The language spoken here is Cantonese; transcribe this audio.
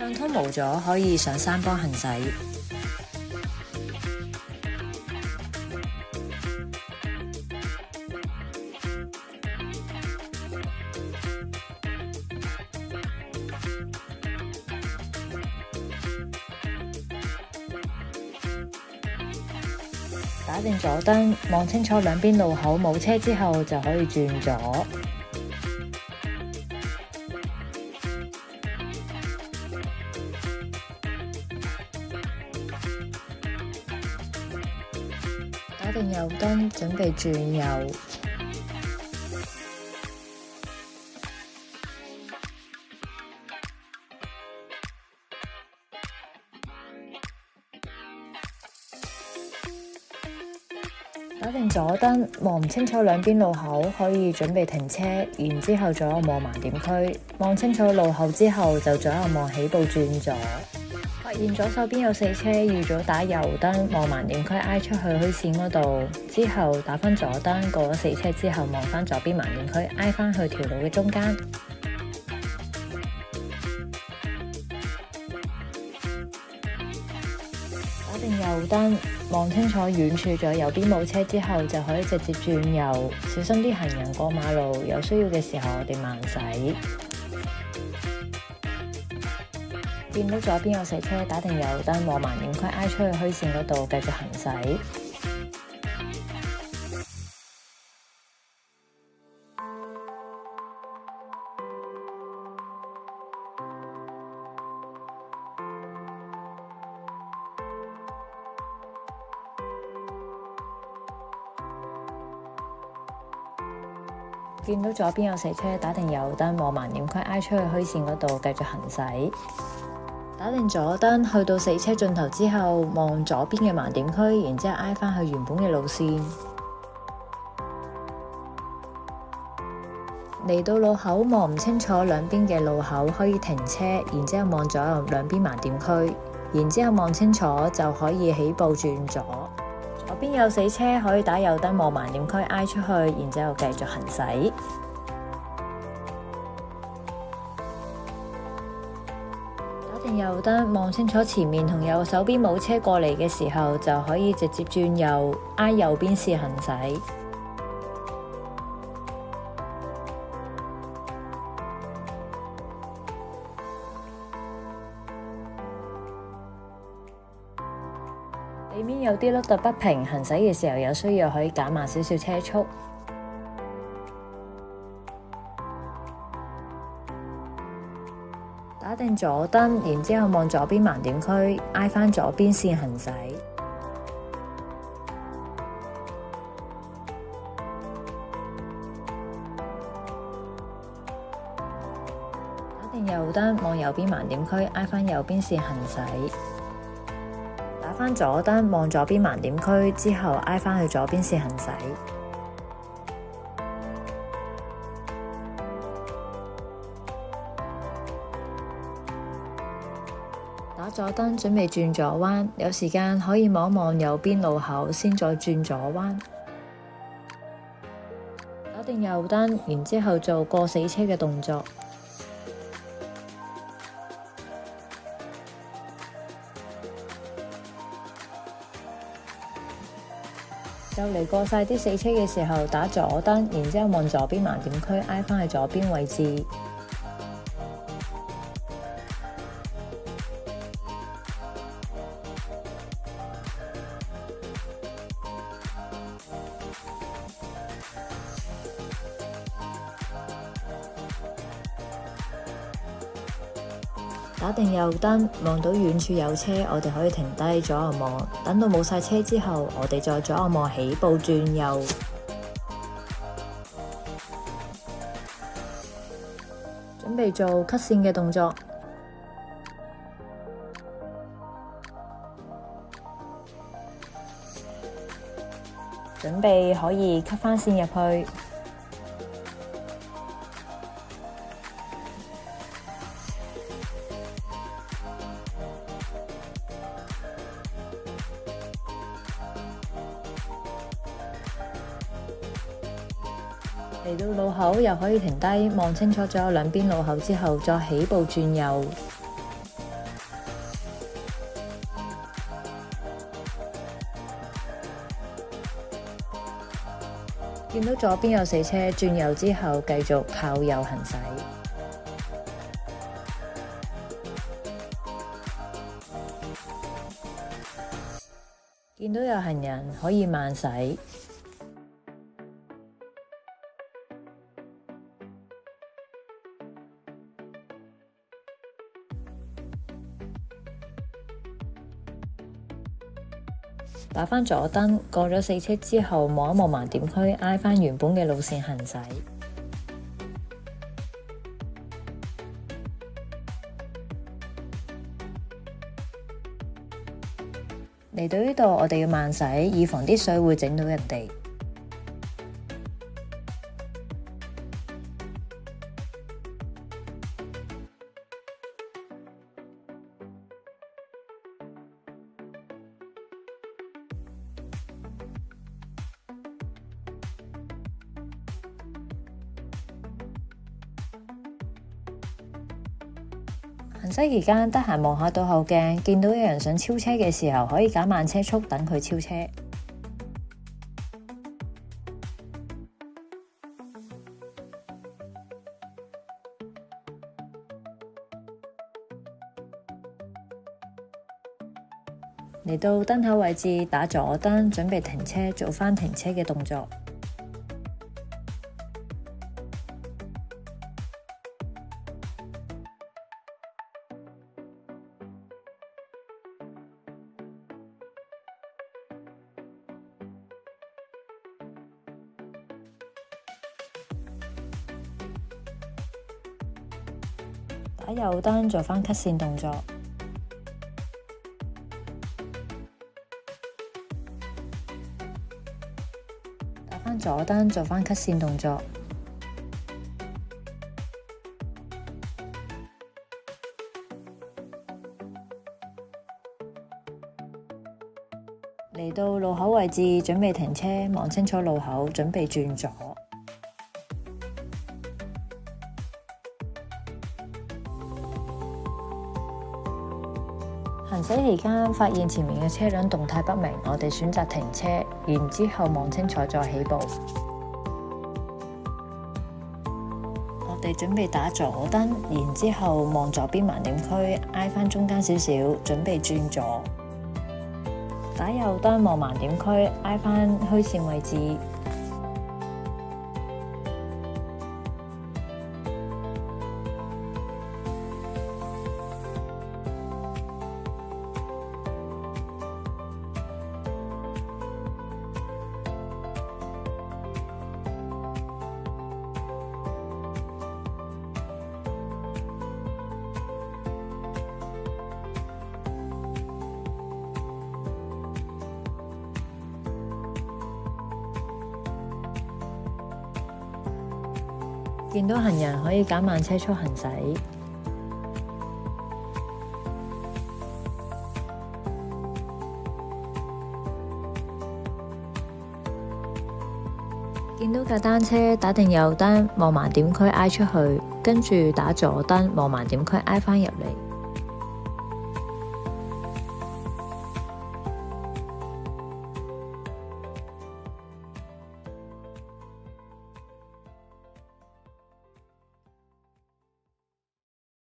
暢通無阻，可以上山坡行駛。打定左燈，望清楚兩邊路口冇車之後，就可以轉左。打定右燈，準備轉右。打定左燈，望唔清楚兩邊路口，可以準備停車，然之後左右望盲點區。望清楚路口之後，就左右望起步轉左。發現左手邊有4車，預早打右燈，望盲點區挨出去虛線嗰度。之後打返左燈，過咗4車之後，望返左邊盲點區，挨返去條路嘅中間。打定右燈，望清楚遠處仲有右邊冇車之後，就可以直接轉右。小心啲行人過馬路，有需要嘅時候我哋慢駛。見到左邊有4車，打定右燈，望盲點區挨出去虛線嗰度，繼續行駛。見到左邊有4車，打定右燈，望盲點區挨出去虛線嗰度，繼續行駛。打定左燈，去到4車盡頭之後，望左邊嘅盲點區，然之後挨返去原本嘅路線。嚟到路口望唔清楚兩邊嘅路口，可以停車，然之後望左右兩邊盲點區，然之後望清楚就可以起步轉左。左邊有4車，可以打右燈望盲點區挨出去，然之後繼續行駛。打定右燈，望清楚前面同右手邊冇車過嚟嘅時候，就可以直接轉右，挨右邊線行駛。地面有啲凹凸不平，行駛嘅時候有需要可以減慢少少車速。打定左燈，然之後望左邊盲點區，挨返左邊線行駛。打定右燈，望右邊盲點區，挨返右邊線行駛。打返左燈，望左邊盲點區之後，挨返去左邊線行駛。打左燈，準備轉左彎，有時間可以望一望右邊路口，先再轉左彎。打定右燈，然之後做過4車嘅動作。就嚟過晒啲4車嘅時候，打左燈，然之後望左邊盲點區，挨返去左邊位置。打定右燈，望到遠處有車，我哋可以停低左右望，等到冇晒車之後，我哋再左右望起步轉右。準備做 cut 線嘅動作。準備可以 cut 返線入去。嚟到路口又可以停低，望清楚左右兩邊路口之後，再起步轉右。見到左邊有4車，轉右之後繼續靠右行駛。見到有行人可以慢駛。打返左燈，過咗4車之後，望一望盲點區，挨返原本嘅路線行駛。嚟到呢度，我哋要慢駛，以防啲水會整到人哋。行駛期間，得閒望下倒後鏡，見到有人想超車嘅時候，可以減慢車速，等佢超車。嚟到燈口位置，打左燈，準備停車，做返停車嘅動作。打右燈，做返 cut 線動作。打返左燈，做返 cut 線動作。嚟到路口位置，準備停車，望清楚路口，準備轉左。行駛期間，發現前面嘅車輛動態不明，我哋選擇停車，然之後望清楚再起步。我哋準備打左燈，然之後望左邊盲點區，挨返中間少少，準備轉左。打右燈望盲點區，挨返虛線位置。見到行人可以減慢車速行駛。見到架單車，打定右燈，望盲點區挨出去，跟住打左燈，望盲點區挨返入嚟。